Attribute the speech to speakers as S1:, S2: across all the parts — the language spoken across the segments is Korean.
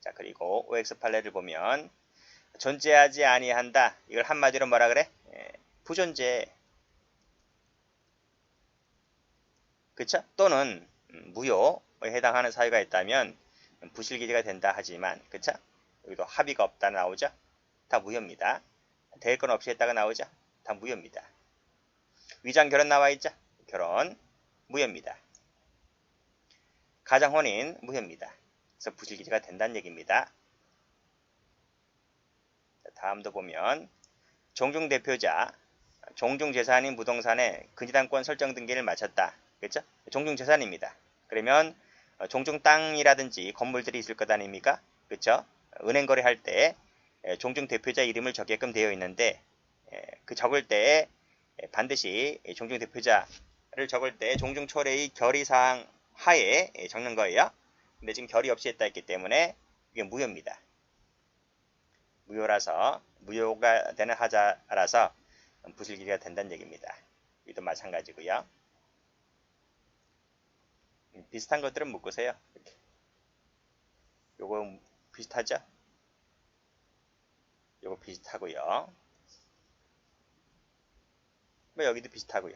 S1: 자, 그리고 OX 판례를 보면 존재하지 아니한다. 이걸 한마디로 뭐라 그래? 부존재. 그쵸? 또는 무효에 해당하는 사유가 있다면 부실기재가 된다 하지만, 그쵸? 여기도 합의가 없다 나오죠? 다 무효입니다. 될 건 없이 했다가 나오죠? 다 무효입니다. 위장 결혼 나와 있죠? 결혼 무효입니다. 가정혼인 무효입니다. 그래서 부실기재가 된다는 얘기입니다. 다음도 보면 종중대표자, 종중재산인 부동산에 근저당권 설정 등기를 마쳤다. 그렇죠? 종중재산입니다. 그러면 종중 땅이라든지 건물들이 있을 것 아닙니까? 그렇죠? 은행 거래할 때 종중대표자 이름을 적게끔 되어 있는데 그 적을 때 반드시 종중대표자를 적을 때 종중초래의 결의사항 하에 적는 거예요. 근데 지금 결의 없이 했다 했기 때문에 이게 무효입니다. 무효라서 무효가 되는 하자라서 부실기재가 된다는 얘기입니다. 이도 마찬가지고요. 비슷한 것들은 묶으세요. 이렇게. 요거 비슷하죠? 요거 비슷하고요. 뭐 여기도 비슷하고요.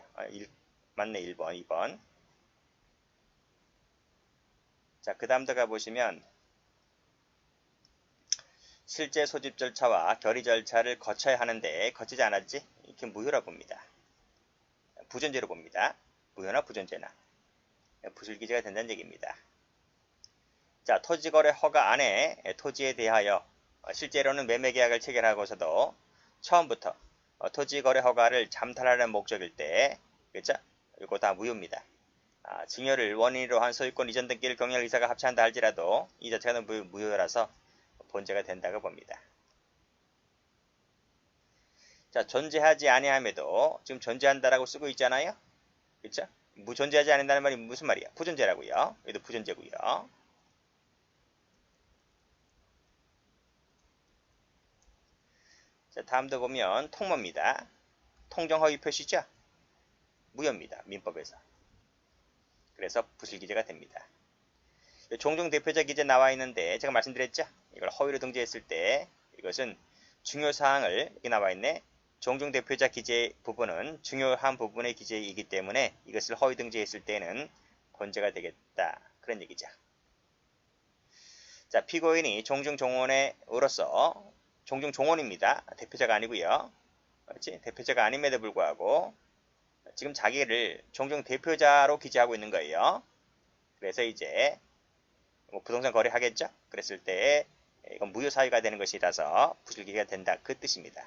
S1: 맞네. 1번, 2번. 자, 그 다음 들어가 보시면 실제 소집 절차와 결의 절차를 거쳐야 하는데 거치지 않았지? 이렇게 무효라 봅니다. 부존재로 봅니다. 무효나 부존재나. 부실기재가 된다는 얘기입니다. 자, 토지거래 허가 안에 토지에 대하여 실제로는 매매계약을 체결하고서도 처음부터 토지거래 허가를 잠탈하는 목적일 때, 그렇죠? 이거 다 무효입니다. 증여를 원인으로 한 소유권 이전 등기를 경영 의사가 합치한다 할지라도 이 자체가 무효라서 본재가 된다고 봅니다. 자, 존재하지 아니함에도 지금 존재한다라고 쓰고 있잖아요. 그렇죠? 존재하지 않는다는 말이 무슨 말이야? 부존재라고요. 여기도 부존재고요. 자, 다음도 보면 통모입니다. 통정허위 표시죠? 무효입니다. 민법에서. 그래서 부실기재가 됩니다. 종종 대표자 기재 나와 있는데 제가 말씀드렸죠? 이걸 허위로 등재했을 때 이것은 중요사항을 여기 나와 있네. 종종 대표자 기재 부분은 중요한 부분의 기재이기 때문에 이것을 허위 등재했을 때는 본재가 되겠다. 그런 얘기죠. 자, 피고인이 종중종원으로서 종중종원입니다. 대표자가 아니고요. 그렇지? 대표자가 아님에도 불구하고 지금 자기를 종중대표자로 기재하고 있는 거예요. 그래서 이제 뭐 부동산 거래하겠죠? 그랬을 때 이건 무효 사유가 되는 것이라서 부실기재가 된다. 그 뜻입니다.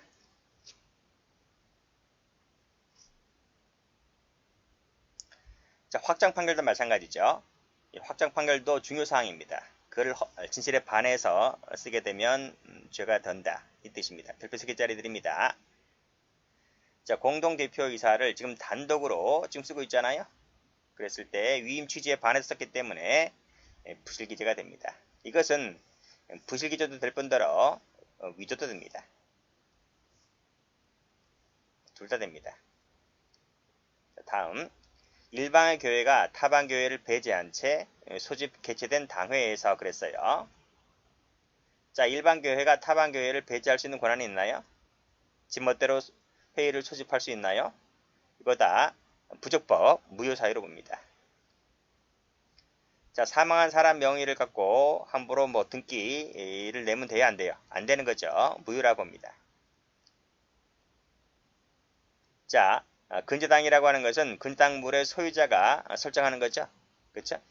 S1: 자, 확정 판결도 마찬가지죠. 이 확정 판결도 중요 사항입니다. 그걸 진실에 반해서 쓰게 되면 죄가 된다. 이 뜻입니다. 별표 3개짜리 드립니다. 자, 공동대표이사를 지금 단독으로 지금 쓰고 있잖아요. 그랬을 때 위임 취지에 반해서 썼기 때문에 부실기재가 됩니다. 이것은 부실기재도 될 뿐더러 위조도 됩니다. 둘 다 됩니다. 자, 다음 일방의 교회가 타방 교회를 배제한 채 소집 개최된 당회에서 그랬어요. 자, 일반 교회가 타방 교회를 배제할 수 있는 권한이 있나요? 지멋대로 회의를 소집할 수 있나요? 이거 다 부적법 무효 사유로 봅니다. 자, 사망한 사람 명의를 갖고 함부로 뭐 등기를 내면 돼야 안 돼요? 안 되는 거죠. 무효라고 봅니다. 자, 근저당이라고 하는 것은 근저당물의 소유자가 설정하는 거죠. 그렇죠?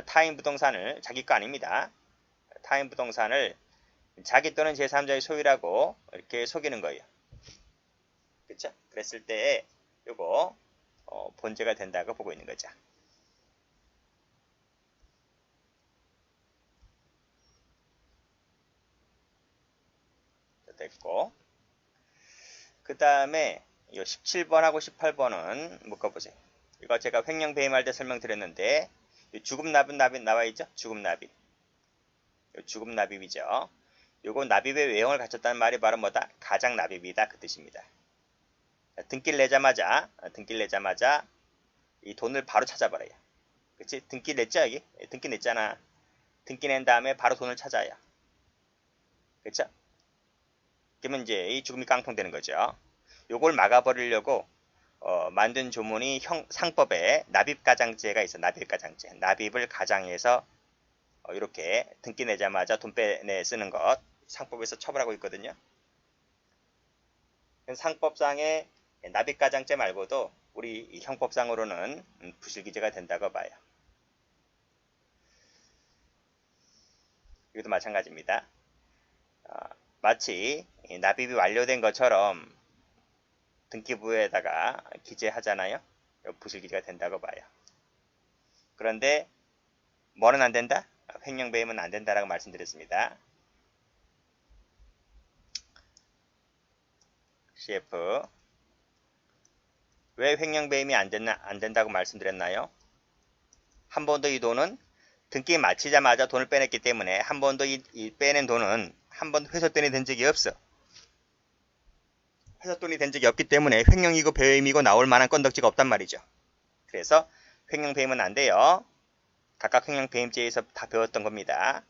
S1: 타인 부동산을 자기 거 아닙니다. 타인 부동산을 자기 또는 제3자의 소유라고 이렇게 속이는 거예요. 그렇죠? 그랬을 때 요거 본죄가 된다고 보고 있는 거죠. 됐고, 그 다음에 이 17번하고 18번은 묶어보세요. 이거 제가 횡령 배임할 때 설명드렸는데 주급납입 나와 있죠? 주급납입. 주급납입이죠. 요거 납입의 외형을 갖췄다는 말이 바로 뭐다? 가장납입이다. 그 뜻입니다. 등기를 내자마자 이 돈을 바로 찾아버려요. 그치? 등기 냈죠, 여기? 등기 냈잖아. 등기 낸 다음에 바로 돈을 찾아요. 그쵸? 그러면 이제 이 죽음이 깡통되는 거죠. 요걸 막아버리려고 만든 조문이 상법에 납입가장죄가 있어. 납입가장죄. 납입을 가장해서 이렇게 등기 내자마자 돈 빼내 쓰는 것 상법에서 처벌하고 있거든요. 상법상의 납입가장죄 말고도 우리 형법상으로는 부실기재가 된다고 봐요. 이것도 마찬가지입니다. 마치 납입이 완료된 것처럼 등기부에다가 기재하잖아요. 부실기재가 된다고 봐요. 그런데 뭐는 안 된다? 횡령배임은 안 된다라고 말씀드렸습니다. CF 왜 횡령배임이 안 된다고 말씀드렸나요? 한 번도 이 돈은 등기 마치자마자 돈을 빼냈기 때문에 한 번도 이 빼낸 돈은 한 번도 회수돈이 된 적이 없어. 회수돈이 된 적이 없기 때문에 횡령이고 배임이고 나올 만한 건덕지가 없단 말이죠. 그래서 횡령배임은 안 돼요. 각각 횡령배임죄에서 다 배웠던 겁니다.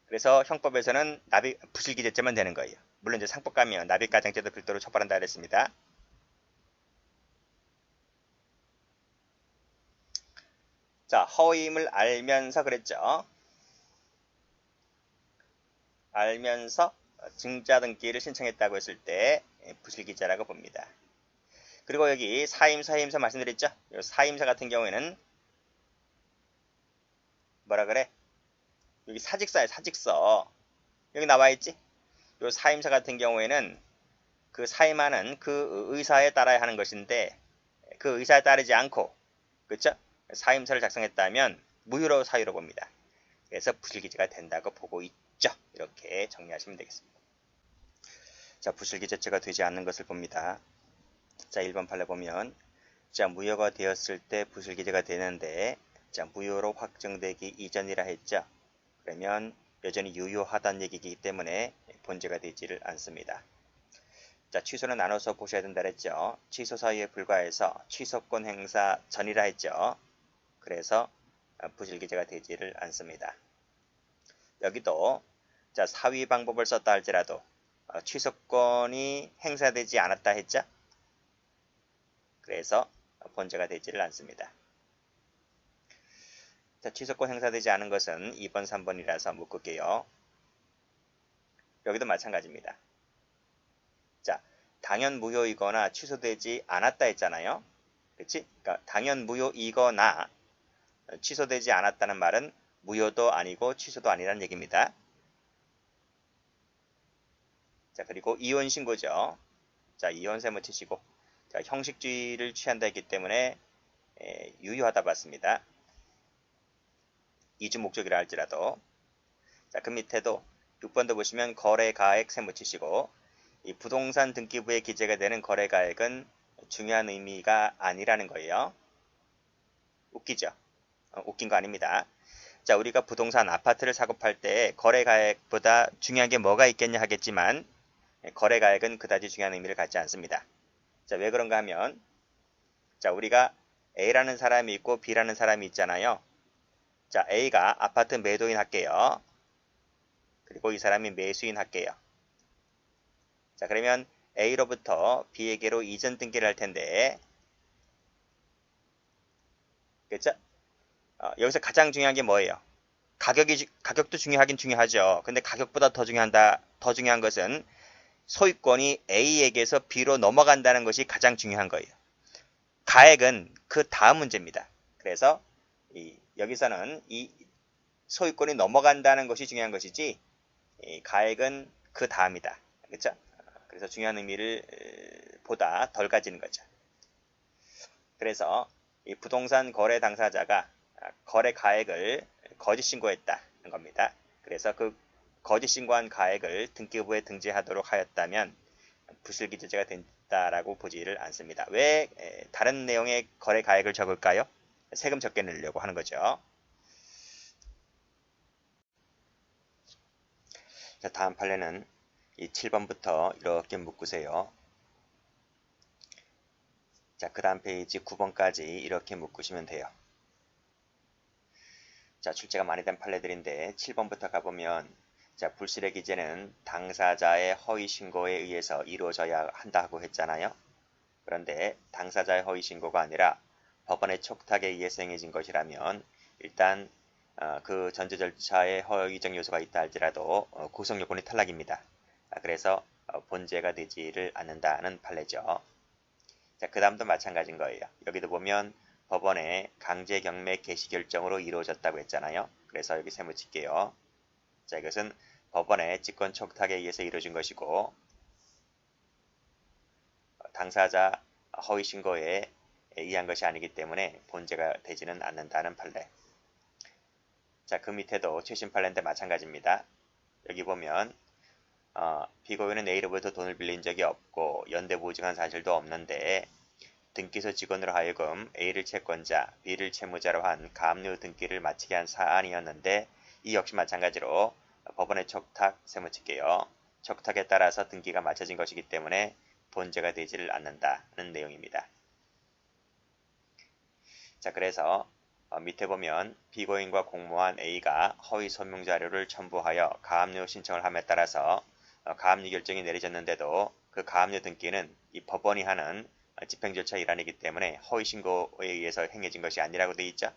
S1: 그래서 형법에서는 부실기재죄만 되는 거예요. 물론 이제 상법 가면 납입가장죄도 별도로 처벌한다 그랬습니다. 자, 허위임을 알면서 그랬죠. 알면서 증자 등기를 신청했다고 했을 때 부실기재라고 봅니다. 그리고 여기 사임서, 해임서 말씀드렸죠. 사임서 같은 경우에는 뭐라 그래? 여기 사직서에 사직서. 여기 나와 있지? 요 사임서 같은 경우에는 그 사임하는 그 의사에 따라야 하는 것인데 그 의사에 따르지 않고 그렇죠? 사임서를 작성했다면 무효로 사유로 봅니다. 그래서 부실기재가 된다고 보고 있죠. 이렇게 정리하시면 되겠습니다. 자, 부실기재죄가 되지 않는 것을 봅니다. 자, 1번 판례 보면 자, 무효가 되었을 때 부실기재가 되는데 자, 무효로 확정되기 이전이라 했죠. 그러면 여전히 유효하다는 얘기이기 때문에 본죄가 되지를 않습니다. 자, 취소는 나눠서 보셔야 된다 했죠. 취소 사유에 불과해서 취소권 행사 전이라 했죠. 그래서 부실기재가 되지를 않습니다. 여기도 자, 사위 방법을 썼다 할지라도 취소권이 행사되지 않았다 했죠. 그래서 본죄가 되지를 않습니다. 자, 취소권 행사되지 않은 것은 2번, 3번이라서 묶을게요. 여기도 마찬가지입니다. 자, 당연 무효이거나 취소되지 않았다 했잖아요. 그치? 그러니까 당연 무효이거나 취소되지 않았다는 말은 무효도 아니고 취소도 아니라는 얘기입니다. 자, 그리고 이혼 신고죠. 자, 이혼세무 치시고 자, 형식주의를 취한다 했기 때문에 유효하다 봤습니다. 이주 목적이라 할지라도 자, 그 밑에도 6번도 보시면 거래가액 세무 치시고 이 부동산 등기부에 기재가 되는 거래가액은 중요한 의미가 아니라는 거예요. 웃기죠? 웃긴 거 아닙니다. 자, 우리가 부동산 아파트를 사고 팔 때 거래가액보다 중요한 게 뭐가 있겠냐 하겠지만 거래가액은 그다지 중요한 의미를 갖지 않습니다. 자, 왜 그런가 하면 자, 우리가 A라는 사람이 있고 B라는 사람이 있잖아요. 자, A가 아파트 매도인 할게요. 그리고 이 사람이 매수인 할게요. 자, 그러면 A로부터 B에게로 이전 등기를 할 텐데 그렇죠? 여기서 가장 중요한 게 뭐예요? 가격도 중요하긴 중요하죠. 근데 가격보다 더 중요한 것은 소유권이 A에게서 B로 넘어간다는 것이 가장 중요한 거예요. 가액은 그 다음 문제입니다. 그래서 여기서는 이 소유권이 넘어간다는 것이 중요한 것이지 가액은 그 다음이다. 그렇죠? 그래서 중요한 의미를 보다 덜 가지는 거죠. 그래서 이 부동산 거래 당사자가 거래 가액을 거짓 신고했다는 겁니다. 그래서 그 거짓 신고한 가액을 등기부에 등재하도록 하였다면 부실기재죄가 된다라고 보지를 않습니다. 왜 다른 내용의 거래 가액을 적을까요? 세금 적게 내려고 하는 거죠. 자, 다음 판례는 이 7번부터 이렇게 묶으세요. 자, 그 다음 페이지 9번까지 이렇게 묶으시면 돼요. 자, 출제가 많이 된 판례들인데 7번부터 가보면 자, 불실의 기재는 당사자의 허위 신고에 의해서 이루어져야 한다고 했잖아요. 그런데 당사자의 허위 신고가 아니라 법원의 촉탁에 의해서 행해진 것이라면 일단 그 전제 절차에 허위적 요소가 있다 할지라도 구성 요건이 탈락입니다. 그래서 본죄가 되지를 않는다는 판례죠. 자, 그 다음도 마찬가지인 거예요. 여기도 보면 법원의 강제 경매 개시 결정으로 이루어졌다고 했잖아요. 그래서 여기 세모 칠게요. 자, 이것은 법원의 직권 촉탁에 의해서 이루어진 것이고 당사자 허위 신고에 의한 것이 아니기 때문에 본죄가 되지는 않는다는 판례. 자, 그 밑에도 최신 판례인데 마찬가지입니다. 여기 보면 피고인은 A로부터 돈을 빌린 적이 없고 연대 보증한 사실도 없는데 등기소 직원으로 하여금 A를 채권자, B를 채무자로 한 가압류 등기를 마치게 한 사안이었는데 이 역시 마찬가지로 법원의 촉탁 세무칠게요. 촉탁에 따라서 등기가 마쳐진 것이기 때문에 본죄가 되지를 않는다는 내용입니다. 자, 그래서 밑에 보면 피고인과 공모한 A가 허위 소명 자료를 첨부하여 가압류 신청을 함에 따라서 가압류 결정이 내려졌는데도 그 가압류 등기는 이 법원이 하는 집행 절차 일환이기 때문에 허위 신고에 의해서 행해진 것이 아니라고 되어 있죠.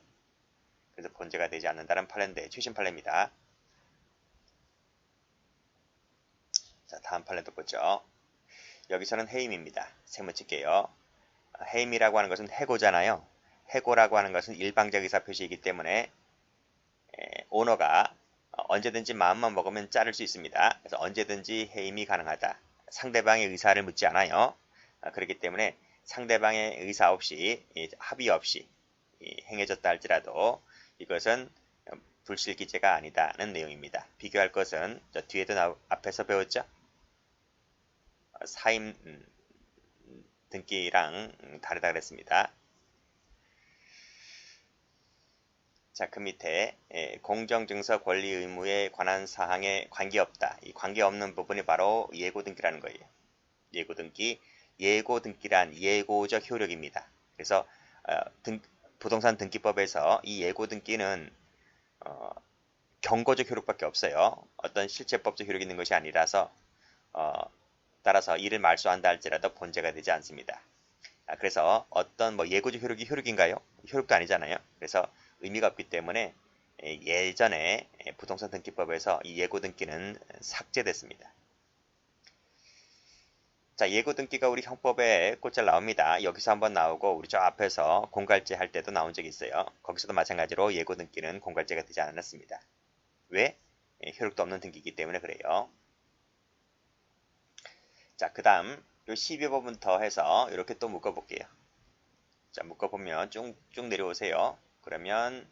S1: 그래서 본죄가 되지 않는다는 판례인데 최신 판례입니다. 자, 다음 판례도 보죠. 여기서는 해임입니다. 세무칠게요. 해임이라고 하는 것은 해고잖아요. 해고라고 하는 것은 일방적 의사표시이기 때문에 오너가 언제든지 마음만 먹으면 자를 수 있습니다. 그래서 언제든지 해임이 가능하다. 상대방의 의사를 묻지 않아요. 그렇기 때문에 상대방의 의사 없이 합의 없이 행해졌다 할지라도 이것은 불실기재가 아니다는 내용입니다. 비교할 것은 뒤에도 앞에서 배웠죠. 사임 등기랑 다르다 그랬습니다. 자, 그 밑에 공정증서 권리 의무에 관한 사항에 관계없다. 이 관계없는 부분이 바로 예고등기라는 거예요. 예고등기. 예고등기란 예고적 효력입니다. 그래서 부동산 등기법에서 이 예고등기는 경고적 효력밖에 없어요. 어떤 실체법적 효력이 있는 것이 아니라서 따라서 이를 말소한다 할지라도 본죄가 되지 않습니다. 그래서 어떤 예고적 효력이 효력인가요? 효력도 아니잖아요. 그래서 의미가 없기 때문에 예전에 부동산 등기법에서 이 예고 등기는 삭제됐습니다. 자, 예고 등기가 우리 형법에 곧잘 나옵니다. 여기서 한번 나오고 우리 저 앞에서 공갈제 할 때도 나온 적이 있어요. 거기서도 마찬가지로 예고 등기는 공갈제가 되지 않았습니다. 왜? 효력도 없는 등기이기 때문에 그래요. 자, 그 다음 요 12번부터 해서 이렇게 또 묶어볼게요. 자, 묶어보면 쭉 내려오세요. 그러면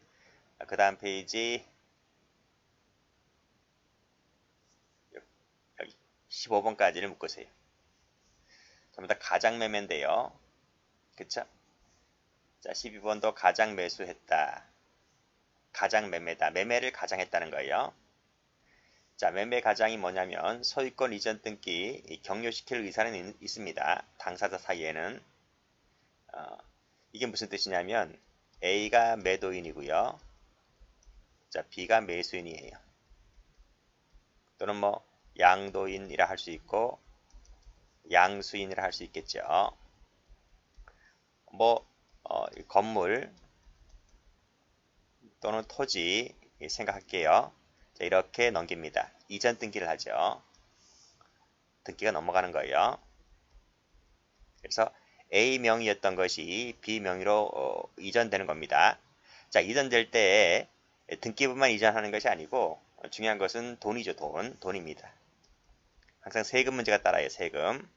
S1: 그 다음 페이지 여기 15번까지를 묶으세요. 전부 다 가장매매인데요. 그쵸? 자, 12번도 가장 매수했다. 가장 매매다. 매매를 가장했다는 거예요. 자, 매매 가장이 뭐냐면 소유권 이전 등기 격려시킬 의사는 있습니다. 당사자 사이에는. 이게 무슨 뜻이냐면 A가 매도인이고요. 자, B가 매수인이에요. 또는 양도인이라 할 수 있고 양수인이라 할 수 있겠죠. 건물 또는 토지 생각할게요. 자, 이렇게 넘깁니다. 이전 등기를 하죠. 등기가 넘어가는 거예요. 그래서 A 명의였던 것이 B 명의로 이전되는 겁니다. 자, 이전될 때 등기부만 이전하는 것이 아니고 중요한 것은 돈이죠. 돈입니다. 항상 세금 문제가 따라요. 세금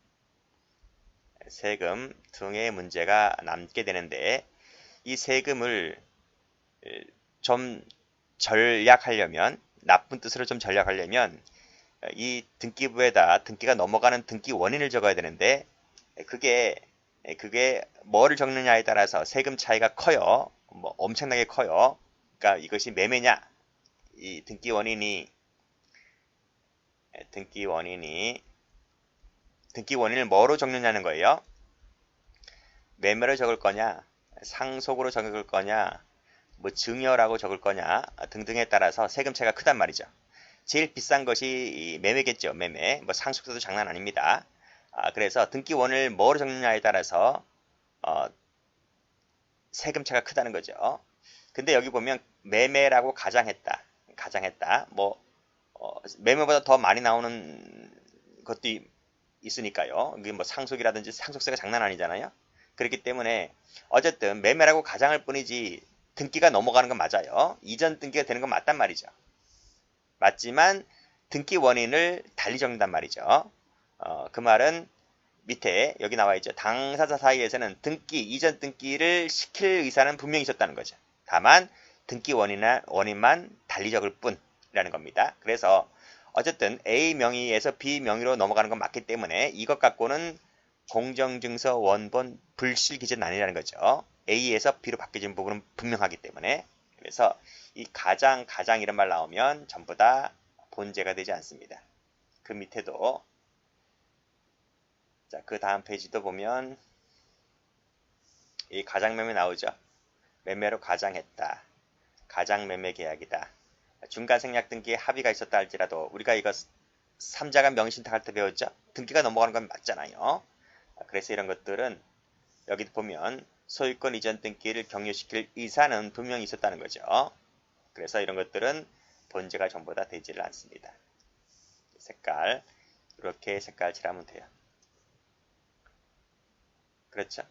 S1: 등의 문제가 남게 되는데 이 세금을 좀 절약하려면 나쁜 뜻으로 좀 절약하려면 이 등기부에다 등기가 넘어가는 등기 원인을 적어야 되는데 그게 뭐를 적느냐에 따라서 세금 차이가 커요. 엄청나게 커요. 그러니까 이것이 매매냐? 이 등기 원인을 뭐로 적느냐는 거예요. 매매로 적을 거냐, 상속으로 적을 거냐, 뭐 증여라고 적을 거냐 등등에 따라서 세금차가 크단 말이죠. 제일 비싼 것이 이 매매겠죠. 매매. 뭐 상속세도 장난 아닙니다. 그래서 등기원을 뭐로 적느냐에 따라서 세금차가 크다는 거죠. 근데 여기 보면 매매라고 가장했다. 뭐 매매보다 더 많이 나오는 것도 있으니까요. 이게 뭐 상속이라든지 상속세가 장난 아니잖아요. 그렇기 때문에 어쨌든 매매라고 가장할 뿐이지 등기가 넘어가는 건 맞아요. 이전 등기가 되는 건 맞단 말이죠. 맞지만 등기 원인을 달리 적는단 말이죠. 그 말은 밑에 여기 나와 있죠. 당사자 사이에서는 이전 등기를 시킬 의사는 분명히 있었다는 거죠. 다만 등기 원인만 달리 적을 뿐이라는 겁니다. 그래서 어쨌든 A 명의에서 B 명의로 넘어가는 건 맞기 때문에 이것 갖고는 공정증서 원본 불실 기재는 아니라는 거죠. A에서 B로 바뀌어진 부분은 분명하기 때문에. 그래서 이 가장 이런 말 나오면 전부 다 본죄가 되지 않습니다. 그 밑에도 자, 그 다음 페이지도 보면 이 가장매매 나오죠. 매매로 가장했다. 가장매매 계약이다. 중간생략 등기에 합의가 있었다 할지라도 우리가 이거 3자간 명의신탁할 때 배웠죠. 등기가 넘어가는 건 맞잖아요. 그래서 이런 것들은 여기 보면 소유권 이전 등기를 경유시킬 의사는 분명히 있었다는 거죠. 그래서 이런 것들은 본죄가 전부 다 되지를 않습니다. 색깔 이렇게 색깔 칠하면 돼요. 그렇죠.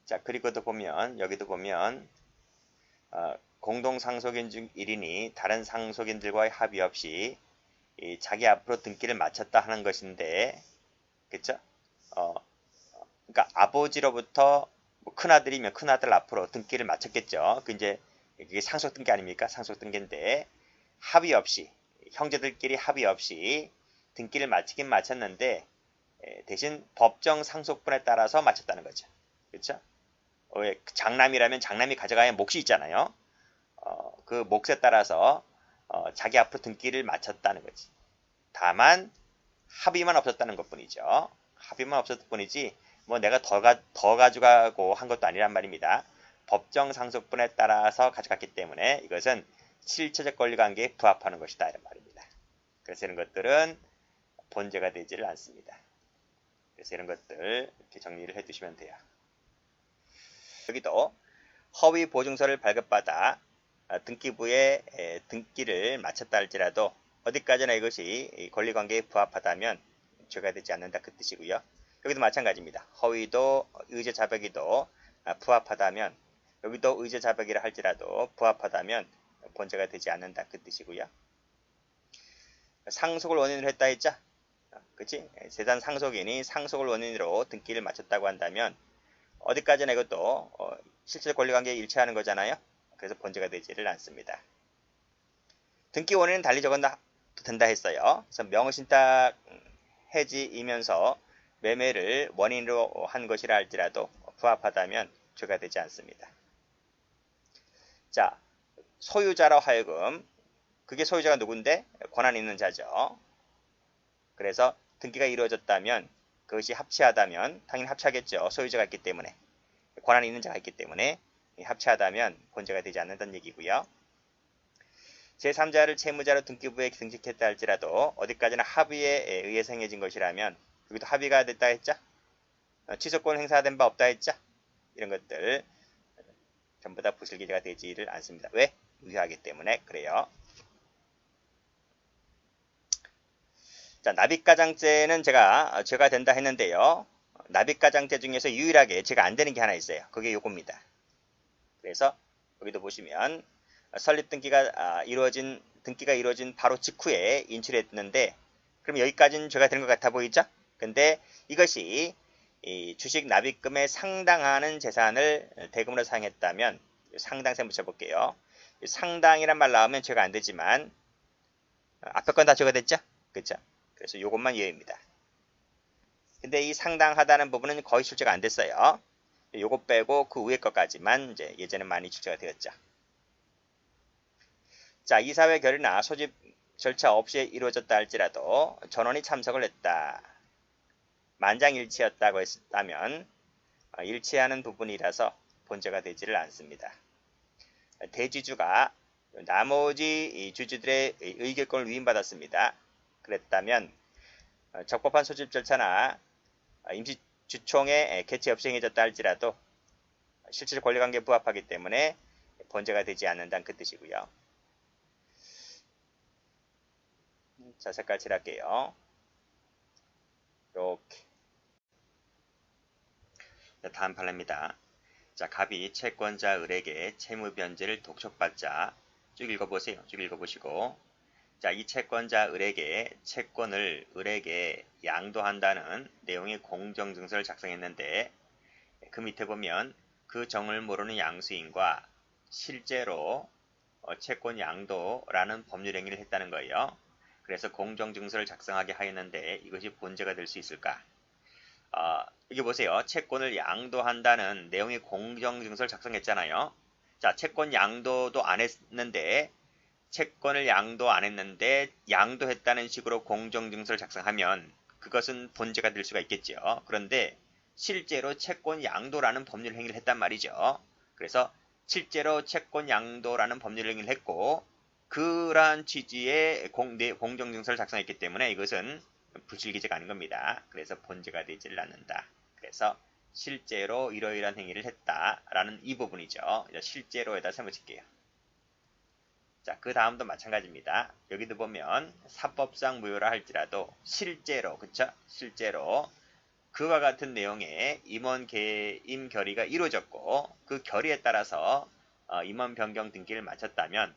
S1: 자, 그리고도 보면 여기도 보면 공동상속인 중 1인이 다른 상속인들과의 합의 없이 자기 앞으로 등기를 마쳤다 하는 것인데, 그쵸? 그러니까 아버지로부터 뭐 큰아들이면 큰아들 앞으로 등기를 마쳤겠죠. 그 이제 이게 상속 등기 아닙니까? 상속 등기인데 합의 없이 형제들끼리 합의 없이 등기를 마치긴 마쳤는데 대신 법정 상속분에 따라서 마쳤다는 거죠. 그렇죠? 장남이라면 장남이 가져가야 몫이 있잖아요. 그 몫에 따라서 자기 앞으로 등기를 마쳤다는 거지. 다만 합의만 없었다는 것뿐이죠. 합의만 없었을 뿐이지 뭐 내가 더 가져가고 한 것도 아니란 말입니다. 법정 상속분에 따라서 가져갔기 때문에 이것은 실체적 권리관계에 부합하는 것이다 이런 말입니다. 그래서 이런 것들은 본죄가 되지를 않습니다. 그래서 이런 것들 이렇게 정리를 해두시면 돼요. 여기도 허위 보증서를 발급받아 등기부에 등기를 마쳤다 할지라도 어디까지나 이것이 권리관계에 부합하다면 죄가 되지 않는다 그 뜻이고요. 여기도 마찬가지입니다. 허위도 의제자백이도 부합하다면 여기도 의제자백이라 할지라도 부합하다면 본죄가 되지 않는다 그 뜻이고요. 상속을 원인으로 했다 했죠? 그치? 재산 상속인이 상속을 원인으로 등기를 마쳤다고 한다면 어디까지나 이것도 실질 권리관계에 일치하는 거잖아요. 그래서 본죄가 되지를 않습니다. 등기 원인은 달리 적어도 된다 했어요. 그래서 명의신탁 해지이면서 매매를 원인으로 한 것이라 할지라도 부합하다면 죄가 되지 않습니다. 자, 소유자로 하여금 그게 소유자가 누군데? 권한 있는 자죠. 그래서 등기가 이루어졌다면 그것이 합치하다면 당연히 합치하겠죠. 소유자가 있기 때문에 권한이 있는 자가 있기 때문에 합치하다면 본죄가 되지 않는다는 얘기고요. 제3자를 채무자로 등기부에 등록했다 할지라도 어디까지나 합의에 의해서 행해진 것이라면 여기도 합의가 됐다 했죠. 취소권 행사된 바 없다 했죠. 이런 것들 전부 다 부실기재가 되지를 않습니다. 왜? 유효하기 때문에 그래요. 자, 납입가장죄는 제가 죄가 된다 했는데요. 납입가장죄 중에서 유일하게 죄가 안 되는 게 하나 있어요. 그게 요겁니다. 그래서 여기도 보시면 설립 등기가 이루어진 바로 직후에 인출했는데 그럼 여기까지는 죄가 되는 것 같아 보이죠? 근데 이것이 이 주식 납입금에 상당하는 재산을 대금으로 사용했다면 상당세 붙여볼게요. 상당이란 말 나오면 죄가 안 되지만 앞에 건 다 죄가 됐죠? 그렇죠? 그래서 이것만 예외입니다. 근데 이 상당하다는 부분은 거의 출제가 안 됐어요. 요거 빼고 그 위에 것까지만 이제 예전에 많이 출제가 되었죠. 자, 이사회 결의나 소집 절차 없이 이루어졌다 할지라도 전원이 참석을 했다. 만장일치였다고 했다면 일치하는 부분이라서 본죄가 되지를 않습니다. 대지주가 나머지 주주들의 의결권을 위임받았습니다. 그랬다면 적법한 소집 절차나 임시주총의 개최 없이 행해졌다 할지라도 실질 권리관계에 부합하기 때문에 본죄가 되지 않는다는 그 뜻이고요. 자, 색깔 칠할게요. 이렇게. 다음 판례입니다. 자, 갑이 채권자 을에게 채무 변제를 독촉받자 쭉 읽어보세요. 쭉 읽어보시고, 자, 이 채권자 을에게 채권을 을에게 양도한다는 내용의 공정증서를 작성했는데, 그 밑에 보면 그 정을 모르는 양수인과 실제로 채권 양도라는 법률 행위를 했다는 거예요. 그래서 공정증서를 작성하게 하였는데 이것이 본죄가 될 수 있을까? 여기 보세요. 채권을 양도한다는 내용의 공정증서를 작성했잖아요. 자, 채권 양도도 안 했는데 채권을 양도 안 했는데 양도했다는 식으로 공정증서를 작성하면 그것은 본죄가 될 수가 있겠죠. 그런데 실제로 채권 양도라는 법률 행위를 했단 말이죠. 그래서 실제로 채권 양도라는 법률 행위를 했고 그러한 취지의 공정증서를 작성했기 때문에 이것은 불실기재가 아닌 겁니다. 그래서 본죄가 되지를 않는다. 그래서 실제로 이러이러한 행위를 했다라는 이 부분이죠. 실제로에다 세워질게요. 자, 그 다음도 마찬가지입니다. 여기도 보면 사법상 무효라 할지라도 실제로, 그쵸? 실제로 그와 같은 내용의 임원 개임 결의가 이루어졌고 그 결의에 따라서 임원 변경 등기를 마쳤다면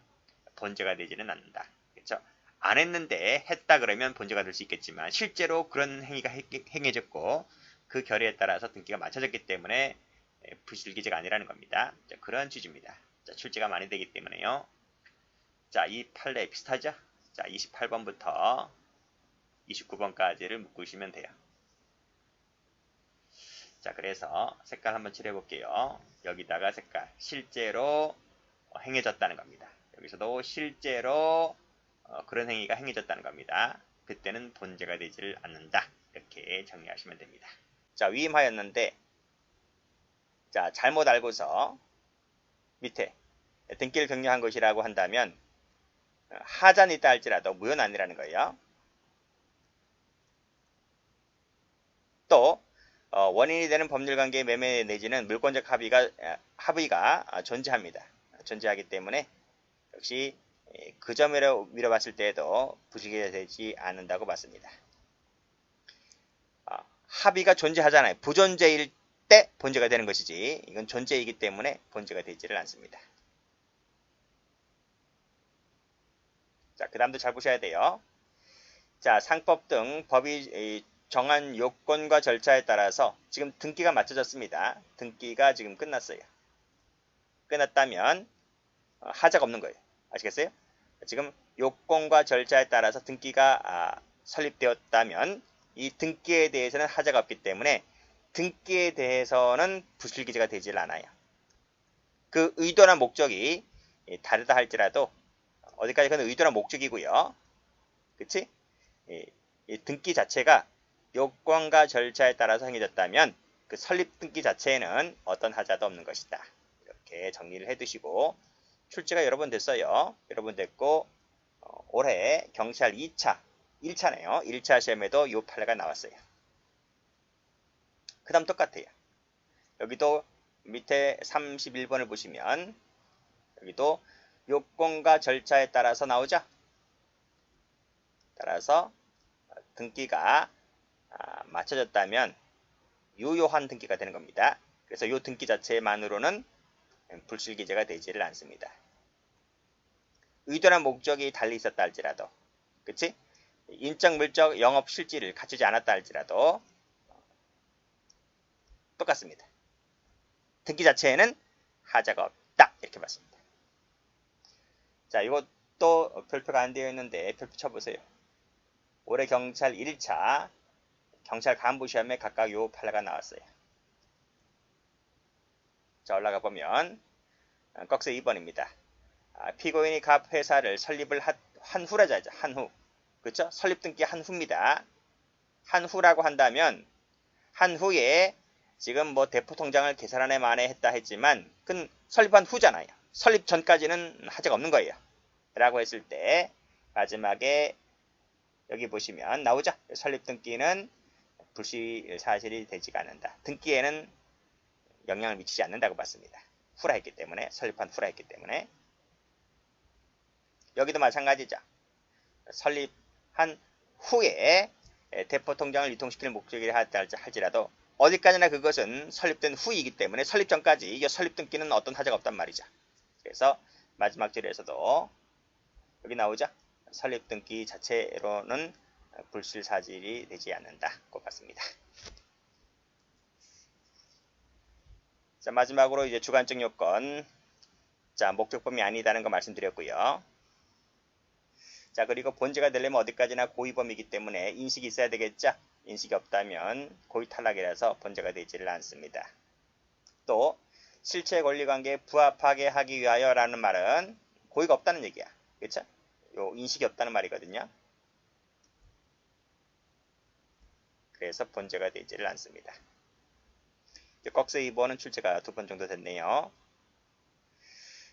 S1: 본죄가 되지는 않는다. 그렇죠? 안 했는데 했다 그러면 본죄가 될 수 있겠지만 실제로 그런 행위가 행해졌고 그 결의에 따라서 등기가 맞춰졌기 때문에 불실기재가 아니라는 겁니다. 자, 그런 취지입니다. 자, 출제가 많이 되기 때문에요. 자, 이 판례 비슷하죠? 자, 28번부터 29번까지를 묶으시면 돼요. 자, 그래서 색깔 한번 칠해 볼게요. 여기다가 색깔 실제로 행해졌다는 겁니다. 여기서도 실제로 그런 행위가 행해졌다는 겁니다. 그때는 본죄가 되지를 않는다. 이렇게 정리하시면 됩니다. 자, 위임하였는데 자, 잘못 알고서 밑에 등기를 변경한 것이라고 한다면 하자는 있다 할지라도 무효는 아니라는 거예요. 또 원인이 되는 법률관계의 매매 내지는 물권적 합의가 존재합니다. 존재하기 때문에 역시 그 점으로 미뤄봤을 때에도 불실기재가 되지 않는다고 봤습니다. 합의가 존재하잖아요. 부존재일 때 본죄가 되는 것이지 이건 존재이기 때문에 본죄가 되지를 않습니다. 자, 그 다음도 잘 보셔야 돼요. 자, 상법 등 법이 정한 요건과 절차에 따라서 지금 등기가 맞춰졌습니다. 등기가 지금 끝났어요. 끝났다면 하자가 없는 거예요. 아시겠어요? 지금 요건과 절차에 따라서 등기가 설립되었다면 이 등기에 대해서는 하자가 없기 때문에 등기에 대해서는 불실기재가 되질 않아요. 그 의도나 목적이 다르다 할지라도 어디까지 그는 의도나 목적이고요. 그치? 이 등기 자체가 요건과 절차에 따라서 행해졌다면 그 설립 등기 자체에는 어떤 하자도 없는 것이다. 이렇게 정리를 해두시고 출제가 여러 번 됐어요. 여러 번 됐고 올해 경찰 2차, 1차네요. 1차 시험에도 이 판례가 나왔어요. 그 다음 똑같아요. 여기도 밑에 31번을 보시면 여기도 요건과 절차에 따라서 나오죠. 따라서 등기가 맞춰졌다면 유효한 등기가 되는 겁니다. 그래서 이 등기 자체만으로는 불실기재가 되지를 않습니다. 의도나 목적이 달리 있었다 할지라도, 그치? 인적, 물적, 영업 실질을 갖추지 않았다 할지라도 똑같습니다. 등기 자체에는 하자가 없다. 이렇게 봤습니다. 자, 이것도 별표가 안 되어 있는데 별표 쳐보세요. 올해 경찰 1차 경찰 간부 시험에 각각 요 판례가 나왔어요. 자, 올라가 보면 꺽쇠 2번입니다. 피고인이 갑 회사를 설립을 한 후라자죠. 한 후. 그렇죠? 설립 등기 한 후입니다. 한 후라고 한다면 한 후에 지금 뭐 대포통장을 계산안에 만회했다 했지만 그건 설립한 후잖아요. 설립 전까지는 하자가 없는 거예요. 라고 했을 때 마지막에 여기 보시면 나오죠. 설립 등기는 불실 사실이 되지가 않는다. 등기에는 영향을 미치지 않는다고 봤습니다. 후라 했기 때문에, 설립한 후라 했기 때문에. 여기도 마찬가지죠. 설립한 후에 대포통장을 유통시킬 목적이라 할지라도 어디까지나 그것은 설립된 후이기 때문에 설립 전까지 이 설립 등기는 어떤 하자가 없단 말이죠. 그래서 마지막 절에서도 여기 나오죠. 설립 등기 자체로는 불실 사실이 되지 않는다고 봤습니다. 자, 마지막으로 이제 주관적 요건. 자, 목적범이 아니다는 거 말씀드렸고요. 자, 그리고 본제가 되려면 어디까지나 고의범이기 때문에 인식이 있어야 되겠죠. 인식이 없다면 고의 탈락이라서 본제가 되지를 않습니다. 또 실체 권리관계에 부합하게 하기 위하여 라는 말은 고의가 없다는 얘기야. 그렇죠? 요 인식이 없다는 말이거든요. 그래서 본제가 되지를 않습니다. 꺽쇠 2번은 출제가 2번 정도 됐네요.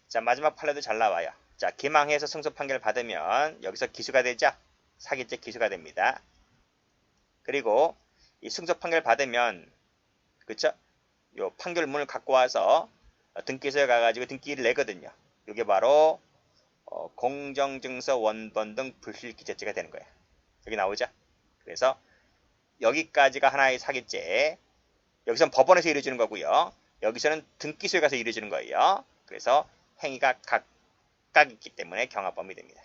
S1: 자, 마지막 판례도 잘 나와요. 자, 기망해서 승소 판결 받으면 여기서 기수가 되죠. 사기죄 기수가 됩니다. 그리고 이 승소 판결 받으면 그쵸? 요 판결문을 갖고 와서 등기소에 가가지고 등기를 내거든요. 이게 바로 공정증서 원본 등 불실기재죄가 되는 거예요. 여기 나오죠? 그래서 여기까지가 하나의 사기죄. 여기서는 법원에서 이루어지는 거고요. 여기서는 등기소에 가서 이루어지는 거예요. 그래서 행위가 각각 있기 때문에 경합범이 됩니다.